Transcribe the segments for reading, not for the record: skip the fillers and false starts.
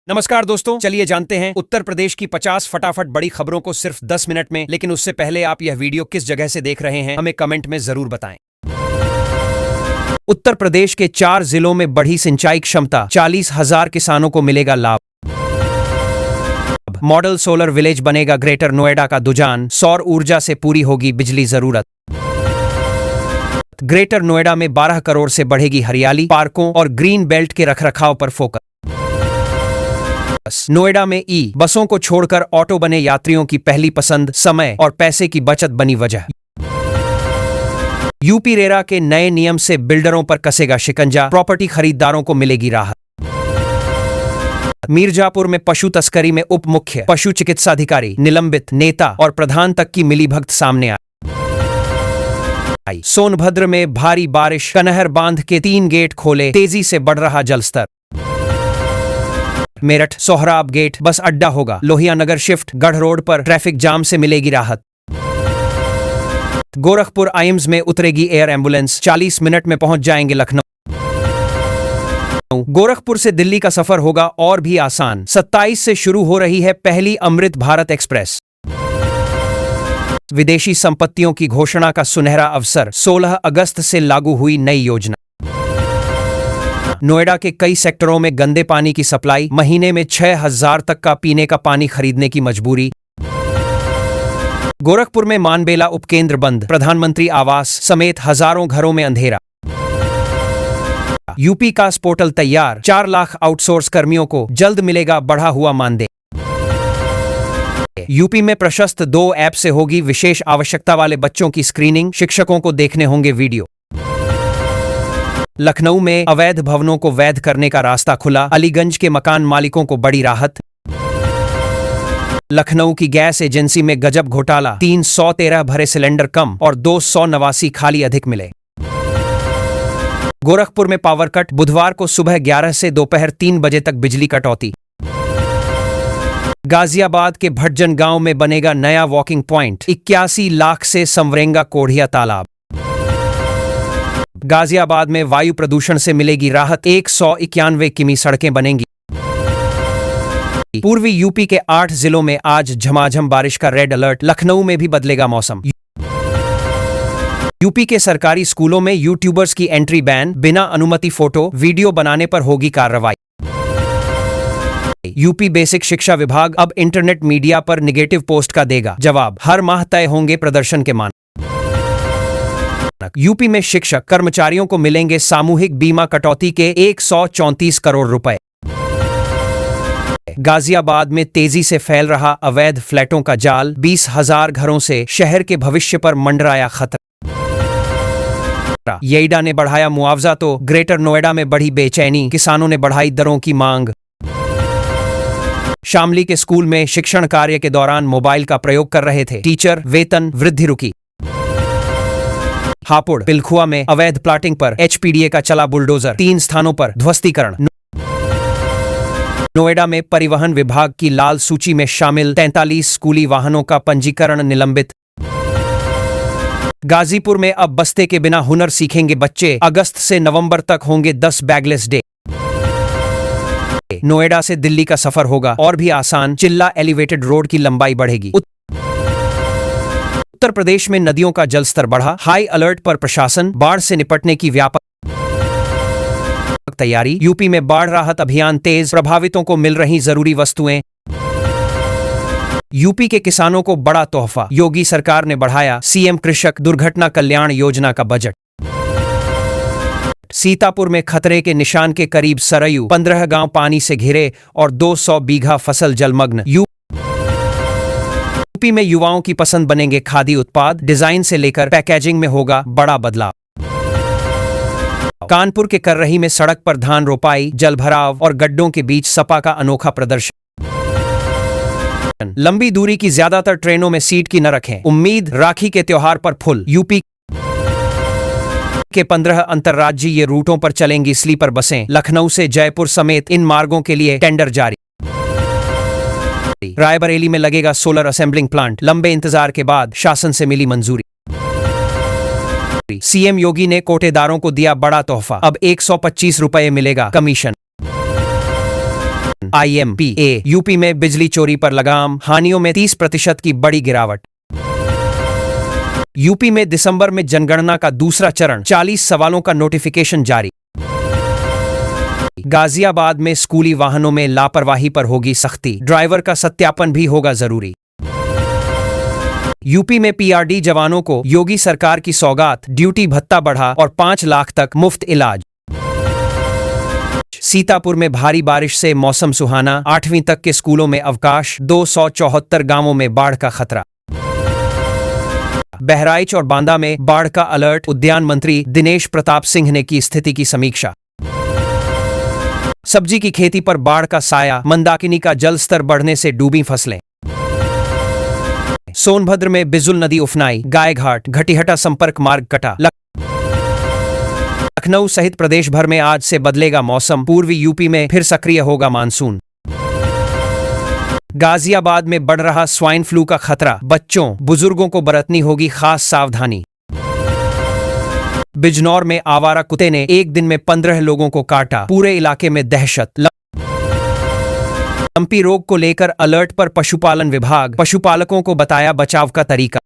नमस्कार दोस्तों, चलिए जानते हैं उत्तर प्रदेश की 50 फटाफट बड़ी खबरों को सिर्फ 10 मिनट में। लेकिन उससे पहले आप यह वीडियो किस जगह से देख रहे हैं हमें कमेंट में जरूर बताएं। उत्तर प्रदेश के 4 जिलों में बढ़ी सिंचाई क्षमता, 40,000 किसानों को मिलेगा लाभ। मॉडल सोलर विलेज बनेगा ग्रेटर नोएडा का दुजान, सौर ऊर्जा से पूरी होगी बिजली जरूरत। ग्रेटर नोएडा में 12 करोड़ से बढ़ेगी हरियाली, पार्कों और ग्रीन बेल्ट के रखरखाव पर फोकस। नोएडा में ई बसों को छोड़कर ऑटो बने यात्रियों की पहली पसंद, समय और पैसे की बचत बनी वजह। यूपी रेरा के नए नियम से बिल्डरों पर कसेगा शिकंजा, प्रॉपर्टी खरीदारों को मिलेगी राहत। मिर्जापुर में पशु तस्करी में उप मुख्य पशु चिकित्साधिकारी निलंबित, नेता और प्रधान तक की मिलीभगत सामने आई। सोनभद्र में भारी बारिश, कनहर बांध के 3 गेट खोले, तेजी से बढ़ रहा जलस्तर। मेरठ सोहराब गेट बस अड्डा होगा, लोहिया नगर शिफ्ट, गढ़ रोड पर ट्रैफिक जाम से मिलेगी राहत। गोरखपुर आइम्स में उतरेगी एयर एम्बुलेंस, 40 मिनट में पहुंच जाएंगे लखनऊ। गोरखपुर से दिल्ली का सफर होगा और भी आसान, 27 से शुरू हो रही है पहली अमृत भारत एक्सप्रेस। विदेशी संपत्तियों की घोषणा का सुनहरा अवसर, 16 अगस्त से लागू हुई नई योजना। नोएडा के कई सेक्टरों में गंदे पानी की सप्लाई, महीने में 6,000 तक का पीने का पानी खरीदने की मजबूरी। गोरखपुर में मानबेला उपकेंद्र बंद, प्रधानमंत्री आवास समेत हजारों घरों में अंधेरा। यूपी का पोर्टल तैयार, 4 लाख आउटसोर्स कर्मियों को जल्द मिलेगा बढ़ा हुआ मानदेय। यूपी में प्रशस्त 2 ऐप से होगी विशेष आवश्यकता वाले बच्चों की स्क्रीनिंग, शिक्षकों को देखने होंगे वीडियो। लखनऊ में अवैध भवनों को वैध करने का रास्ता खुला, अलीगंज के मकान मालिकों को बड़ी राहत। लखनऊ की गैस एजेंसी में गजब घोटाला, 313 भरे सिलेंडर कम और 289 खाली अधिक मिले। गोरखपुर में पावर कट, बुधवार को सुबह 11 से दोपहर 3 बजे तक बिजली कटौती। गाजियाबाद के भटजन गांव में बनेगा नया वॉकिंग पॉइंट, 81 लाख से संवरेंगा कोढ़िया तालाब। गाजियाबाद में वायु प्रदूषण से मिलेगी राहत, 191 किमी सड़कें बनेंगी। पूर्वी यूपी के 8 जिलों में आज झमाझम बारिश का रेड अलर्ट, लखनऊ में भी बदलेगा मौसम। यूपी के सरकारी स्कूलों में यूट्यूबर्स की एंट्री बैन, बिना अनुमति फोटो वीडियो बनाने पर होगी कार्रवाई। यूपी बेसिक शिक्षा विभाग अब इंटरनेट मीडिया पर निगेटिव पोस्ट का देगा जवाब, हर माह तय होंगे प्रदर्शन के मान। यूपी में शिक्षक कर्मचारियों को मिलेंगे सामूहिक बीमा कटौती के 134 करोड़ रुपए। गाजियाबाद में तेजी से फैल रहा अवैध फ्लैटों का जाल, 20,000 घरों से शहर के भविष्य पर मंडराया खतरा। येईडा ने बढ़ाया मुआवजा तो ग्रेटर नोएडा में बढ़ी बेचैनी, किसानों ने बढ़ाई दरों की मांग। शामली के स्कूल में शिक्षण कार्य के दौरान मोबाइल का प्रयोग कर रहे थे टीचर, वेतन वृद्धि रुकी। हापुड़ पिलखुआ में अवैध प्लाटिंग पर एचपीडीए का चला बुलडोजर, 3 स्थानों पर ध्वस्तीकरण। नोएडा में परिवहन विभाग की लाल सूची में शामिल 43 स्कूली वाहनों का पंजीकरण निलंबित। गाजीपुर में अब बस्ते के बिना हुनर सीखेंगे बच्चे, अगस्त से नवंबर तक होंगे 10 बैगलेस डे। नोएडा से दिल्ली का सफर होगा और भी आसान, चिल्ला एलिवेटेड रोड की लंबाई बढ़ेगी। उत्तर प्रदेश में नदियों का जलस्तर बढ़ा, हाई अलर्ट पर प्रशासन, बाढ़ से निपटने की व्यापक तैयारी। यूपी में बाढ़ राहत अभियान तेज, प्रभावितों को मिल रही जरूरी वस्तुएं। यूपी के किसानों को बड़ा तोहफा, योगी सरकार ने बढ़ाया सीएम कृषक दुर्घटना कल्याण योजना का बजट। सीतापुर में खतरे के निशान के करीब सरयू, 15 गांव पानी से घिरे और 200 बीघा फसल जलमग्न। यूपी में युवाओं की पसंद बनेंगे खादी उत्पाद, डिजाइन से लेकर पैकेजिंग में होगा बड़ा बदलाव। कानपुर के कर्रही में सड़क पर धान रोपाई, जलभराव और गड्ढों के बीच सपा का अनोखा प्रदर्शन। लंबी दूरी की ज्यादातर ट्रेनों में सीट की न रखें, उम्मीद राखी के त्योहार पर फुल। यूपी के 15 अंतर्राज्यीय रूटों पर चलेंगी स्लीपर बसें, लखनऊ से जयपुर समेत इन मार्गों के लिए टेंडर जारी। रायबरेली में लगेगा सोलर असेंबलिंग प्लांट, लंबे इंतजार के बाद शासन से मिली मंजूरी। सीएम योगी ने कोटेदारों को दिया बड़ा तोहफा, अब 125 रुपए मिलेगा कमीशन। IMPA। यूपी में बिजली चोरी पर लगाम, हानियों में 30% की बड़ी गिरावट। यूपी में दिसंबर में जनगणना का दूसरा चरण, 40 सवालों का नोटिफिकेशन जारी। गाजियाबाद में स्कूली वाहनों में लापरवाही पर होगी सख्ती, ड्राइवर का सत्यापन भी होगा जरूरी। यूपी में PRD जवानों को योगी सरकार की सौगात, ड्यूटी भत्ता बढ़ा और 5 लाख तक मुफ्त इलाज। सीतापुर में भारी बारिश से मौसम सुहाना, 8वीं तक के स्कूलों में अवकाश, 274 गांवों में बाढ़ का खतरा। बहराइच और बांदा में बाढ़ का अलर्ट, उद्यान मंत्री दिनेश प्रताप सिंह ने की स्थिति की समीक्षा। सब्जी की खेती पर बाढ़ का साया, मंदाकिनी का जल स्तर बढ़ने से डूबी फसलें। सोनभद्र में बिजुल नदी उफनाई, गायघाट घटिहटा संपर्क मार्ग कटा। लखनऊ सहित प्रदेश भर में आज से बदलेगा मौसम, पूर्वी यूपी में फिर सक्रिय होगा मानसून। गाजियाबाद में बढ़ रहा स्वाइन फ्लू का खतरा, बच्चों बुजुर्गों को बरतनी होगी खास सावधानी। बिजनौर में आवारा कुत्ते ने एक दिन में 15 लोगों को काटा, पूरे इलाके में दहशत। लंपी रोग को लेकर अलर्ट पर पशुपालन विभाग, पशुपालकों को बताया बचाव का तरीका।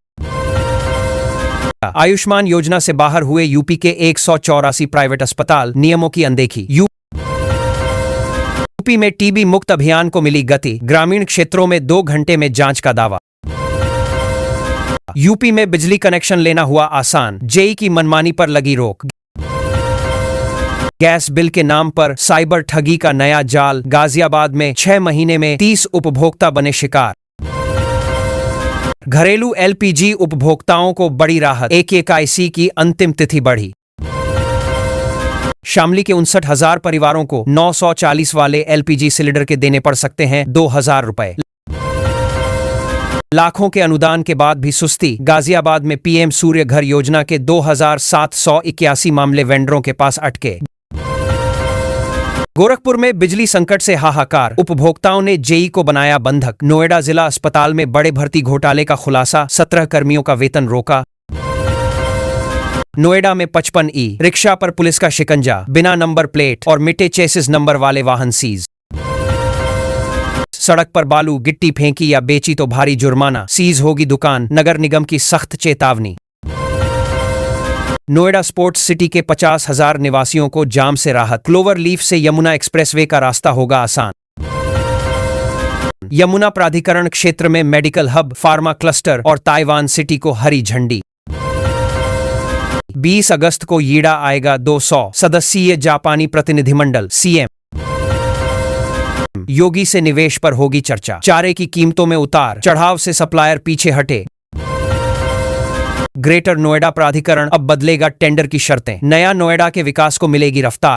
आयुष्मान योजना से बाहर हुए यूपी के 184 प्राइवेट अस्पताल, नियमों की अनदेखी। यूपी में टीबी मुक्त अभियान को मिली गति, ग्रामीण क्षेत्रों में 2 घंटे में जांच का दावा। यूपी में बिजली कनेक्शन लेना हुआ आसान, जेई की मनमानी पर लगी रोक। गैस बिल के नाम पर साइबर ठगी का नया जाल, गाजियाबाद में 6 महीने में 30 उपभोक्ता बने शिकार। घरेलू LPG उपभोक्ताओं को बड़ी राहत, AKIC की अंतिम तिथि बढ़ी। शामली के 59,000 परिवारों को 940 वाले LPG सिलेंडर के देने पड़ सकते हैं 2,000 रुपए। लाखों के अनुदान के बाद भी सुस्ती, गाजियाबाद में PM सूर्य घर योजना के 2,781 मामले वेंडरों के पास अटके। गोरखपुर में बिजली संकट से हाहाकार, उपभोक्ताओं ने जेई को बनाया बंधक। नोएडा जिला अस्पताल में बड़े भर्ती घोटाले का खुलासा, 17 कर्मियों का वेतन रोका। नोएडा में 55E रिक्शा पर पुलिस का शिकंजा, बिना नंबर प्लेट और मिटे चेसिस नंबर वाले वाहन सीज। सड़क पर बालू गिट्टी फेंकी या बेची तो भारी जुर्माना, सीज होगी दुकान, नगर निगम की सख्त चेतावनी। नोएडा स्पोर्ट्स सिटी के 50,000 निवासियों को जाम से राहत, क्लोवर लीफ से यमुना एक्सप्रेसवे का रास्ता होगा आसान। यमुना प्राधिकरण क्षेत्र में मेडिकल हब, फार्मा क्लस्टर और ताइवान सिटी को हरी झंडी। 20 अगस्त को यीडा आएगा 200 सदस्यीय जापानी प्रतिनिधिमंडल, CM योगी से निवेश पर होगी चर्चा। चारे की कीमतों में उतार चढ़ाव से सप्लायर पीछे हटे। ग्रेटर नोएडा प्राधिकरण अब बदलेगा टेंडर की शर्तें, नया नोएडा के विकास को मिलेगी रफ्तार।